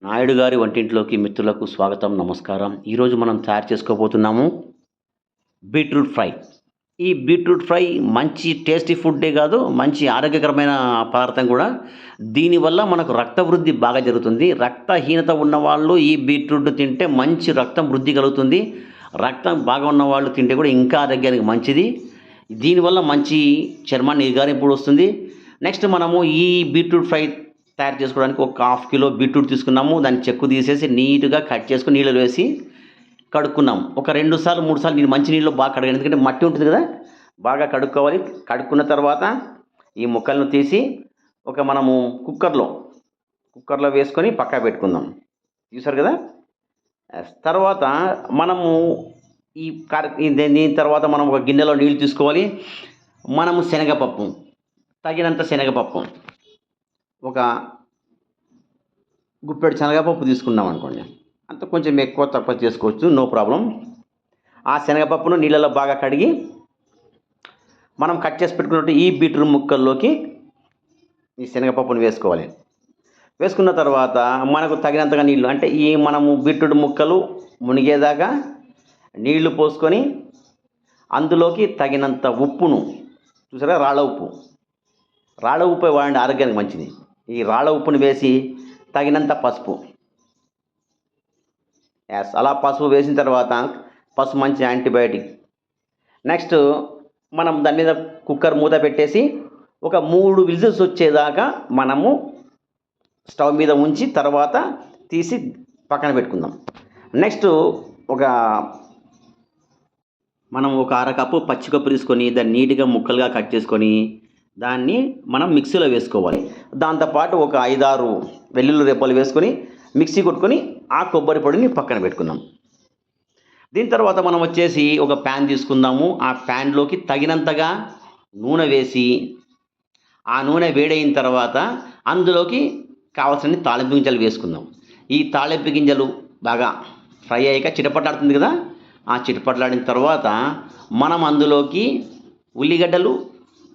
నాయుడు గారి వంటింట్లోకి మిత్రులకు స్వాగతం, నమస్కారం. ఈరోజు మనం తయారు చేసుకోబోతున్నాము బీట్రూట్ ఫ్రై. ఈ బీట్రూట్ ఫ్రై మంచి టేస్టీ ఫుడ్డే కాదు, మంచి ఆరోగ్యకరమైన పదార్థం కూడా. దీనివల్ల మనకు రక్త వృద్ధి బాగా జరుగుతుంది. రక్తహీనత ఉన్నవాళ్ళు ఈ బీట్రూట్ తింటే మంచి రక్తం వృద్ధి కలుగుతుంది. రక్తం బాగా ఉన్నవాళ్ళు తింటే కూడా ఇంకా ఆరోగ్యానికి మంచిది. దీనివల్ల మంచి చర్మాన్ని నిగారింపుడు వస్తుంది. నెక్స్ట్ మనము ఈ బీట్రూట్ ఫ్రై తయారు చేసుకోవడానికి ఒక హాఫ్ కిలో బీట్రూట్ తీసుకున్నాము. దాన్ని చెక్కు తీసేసి నీట్గా కట్ చేసుకుని నీళ్ళు వేసి కడుక్కున్నాం. ఒక 2 సార్లు 3 సార్లు నేను మంచి నీళ్ళు బాగా కడగాలి, ఎందుకంటే మట్టి ఉంటుంది కదా, బాగా కడుక్కోవాలి. కడుక్కున్న తర్వాత ఈ ముక్కలను తీసి మనము కుక్కర్లో వేసుకొని పక్కా పెట్టుకుందాం. చూసారు కదా. తర్వాత మనము దీని తర్వాత మనం ఒక గిన్నెలో నీళ్ళు తీసుకోవాలి. మనము శనగపప్పు, తగినంత శనగపప్పు, ఒక గుప్పెడు శనగపప్పు తీసుకున్నాం అనుకోండి. అంత కొంచెం ఎక్కువ తక్కువ చేసుకోవచ్చు, నో ప్రాబ్లం. ఆ శనగపప్పును నీళ్ళలో బాగా కడిగి మనం కట్ చేసి పెట్టుకున్నట్టు ఈ బీట్రూట్ ముక్కల్లోకి ఈ శనగపప్పును వేసుకోవాలి. వేసుకున్న తర్వాత మనకు తగినంతగా నీళ్ళు, అంటే మనము బీట్రూట్ ముక్కలు మునిగేదాకా నీళ్లు పోసుకొని అందులోకి తగినంత ఉప్పును, చూసారా, రాళ్ళ ఉప్పు వాడండి, ఆరోగ్యానికి మంచిది. ఈ రాళ్ళ ఉప్పును వేసి తగినంత పసుపు, అలా పసుపు వేసిన తర్వాత, పసుపు మంచి యాంటీబయాటిక్. నెక్స్ట్ మనం దాని మీద కుక్కర్ మూత పెట్టేసి ఒక 3 విజిల్స్ వచ్చేదాకా మనము స్టవ్ మీద ఉంచి తర్వాత తీసి పక్కన పెట్టుకుందాం. నెక్స్ట్ మనం ఒక అరకప్పు పచ్చికప్పు తీసుకొని దాన్ని నీట్గా ముక్కలుగా కట్ చేసుకొని దాన్ని మనం మిక్సీలో వేసుకోవాలి. దాంతోపాటు ఒక 5-6 వెల్లుల్లి రెబ్బలు వేసుకొని మిక్సీ కొట్టుకొని ఆ కొబ్బరి పొడిని పక్కన పెట్టుకుందాం. దీని తర్వాత మనం వచ్చేసి ఒక ప్యాన్ తీసుకుందాము. ఆ ప్యాన్లోకి తగినంతగా నూనె వేసి ఆ నూనె వేడైన తర్వాత అందులోకి కావాల్సిన తాళింపు గింజలు వేసుకుందాం. ఈ తాళింపు గింజలు బాగా ఫ్రై అయ్యాక చిటపట్లాడుతుంది కదా, ఆ చిటపట్లాడిన తర్వాత మనం అందులోకి ఉల్లిగడ్డలు,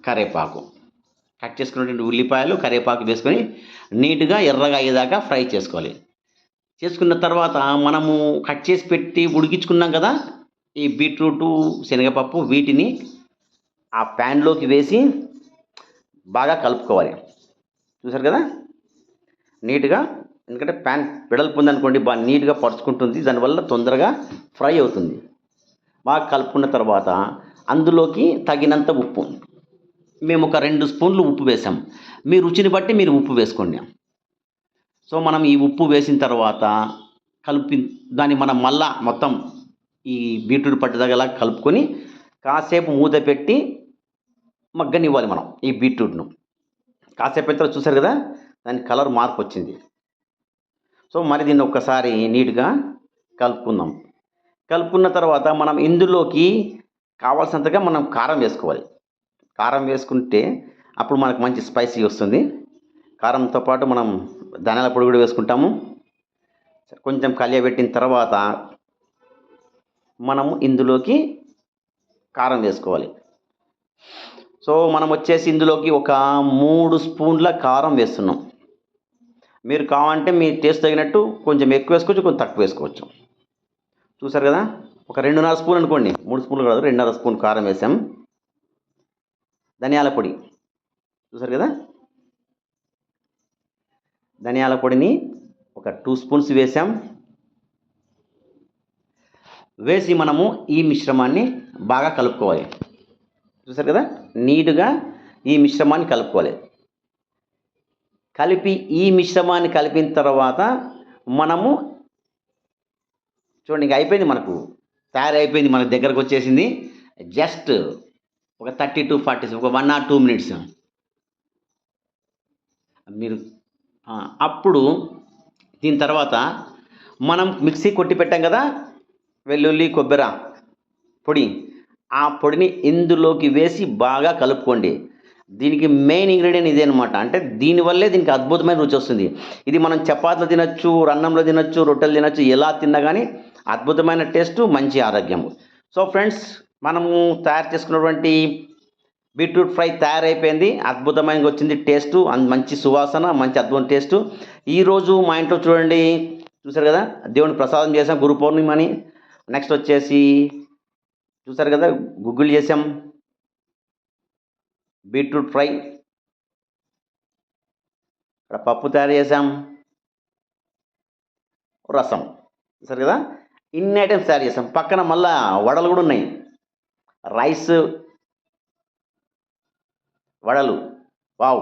కరివేపాకు, కట్ చేసుకున్నటువంటి ఉల్లిపాయలు, కరివేపాకు వేసుకొని నీట్గా ఎర్రగా అయ్యేదాకా ఫ్రై చేసుకోవాలి. చేసుకున్న తర్వాత మనము కట్ చేసి పెట్టి ఉడికించుకున్నాం కదా ఈ బీట్రూటు, శనగపప్పు, వీటిని ఆ ప్యాన్లోకి వేసి బాగా కలుపుకోవాలి. చూసారు కదా నీట్గా, ఎందుకంటే ప్యాన్ వెడల్పు ఉందనుకోండి బాగా నీట్గా పరుచుకుంటుంది, దానివల్ల తొందరగా ఫ్రై అవుతుంది. బాగా కలుపుకున్న తర్వాత అందులోకి తగినంత ఉప్పు, మేము ఒక 2 స్పూన్లు ఉప్పు వేసాం. మీ రుచిని బట్టి మీరు ఉప్పు వేసుకోండి. సో మనం ఈ ఉప్పు వేసిన తర్వాత దాన్ని మనం మళ్ళా మొత్తం ఈ బీట్రూట్ పట్టుదగలా కలుపుకొని కాసేపు మూత పెట్టి మగ్గనివ్వాలి. మనం ఈ బీట్రూట్ను కాసేపు అయితే చూసారు కదా, దాని కలర్ మార్పు వచ్చింది. సో మరి దీన్ని ఒక్కసారి నీట్గా కలుపుకుందాం. కలుపుకున్న తర్వాత మనం ఇందులోకి కావాల్సినంతగా మనం కారం వేసుకోవాలి. కారం వేసుకుంటే అప్పుడు మనకు మంచి స్పైసీ వస్తుంది. కారంతో పాటు మనం ధనియాల పొడి కూడా వేసుకుంటాము. కొంచెం కలియబెట్టిన తర్వాత మనము ఇందులోకి కారం వేసుకోవాలి. సో మనం వచ్చేసి ఇందులోకి ఒక 3 స్పూన్ల కారం వేస్తున్నాం. మీరు కావాలంటే మీ టేస్ట్ తగినట్టు కొంచెం ఎక్కువ వేసుకోవచ్చు, కొంచెం తక్కువ వేసుకోవచ్చు. చూసారు కదా, ఒక 2.5 స్పూన్ అనుకోండి, 3 స్పూన్లు కాదు, 2.5 స్పూన్ కారం వేసాం. ధనియాల పొడి చూసారు కదా, ధనియాల పొడిని ఒక 2 స్పూన్స్ వేసాం. వేసి మనము ఈ మిశ్రమాన్ని బాగా కలుపుకోవాలి. చూసారు కదా, నీట్గా ఈ మిశ్రమాన్ని కలుపుకోవాలి. ఈ మిశ్రమాన్ని కలిపిన తర్వాత మనము చూడండి, ఇంకా అయిపోయింది, మనకు తయారైపోయింది, మన దగ్గరకు వచ్చేసింది. జస్ట్ ఒక 30 to 40, ఒక 1 or 2 minutes మీరు అప్పుడు దీని తర్వాత మనం మిక్సీ కొట్టి పెట్టాం కదా వెల్లుల్లి, కొబ్బరి పొడి, ఆ పొడిని ఇందులోకి వేసి బాగా కలుపుకోండి. దీనికి మెయిన్ ఇంగ్రీడియంట్ ఇదే అనమాట. అంటే దీనివల్లే దీనికి అద్భుతమైన రుచి వస్తుంది. ఇది మనం చపాతీలో తినచ్చు, అన్నంలో తినచ్చు, రొట్టెలు తినచ్చు, ఎలా తిన్నా కానీ అద్భుతమైన టేస్ట్, మంచి ఆరోగ్యము. సో ఫ్రెండ్స్, మనము తయారు చేసుకున్నటువంటి బీట్రూట్ ఫ్రై తయారైపోయింది. అద్భుతమైనగా వచ్చింది టేస్టు. మంచి సువాసన, మంచి అద్భుతం టేస్టు. ఈరోజు మా ఇంట్లో చూడండి, చూసారు కదా, దేవుని ప్రసాదం చేసాం గురు పౌర్ణిమ అని. నెక్స్ట్ వచ్చేసి చూసారు కదా, గుగ్గులు చేసాం, బీట్రూట్ ఫ్రై, ఇక్కడ పప్పు తయారు చేసాం, రసం. చూసారు కదా, ఇన్ని ఐటమ్స్ తయారు చేసాం. పక్కన మళ్ళా వడలు కూడా ఉన్నాయి. రైస్, వడలు. వావ్!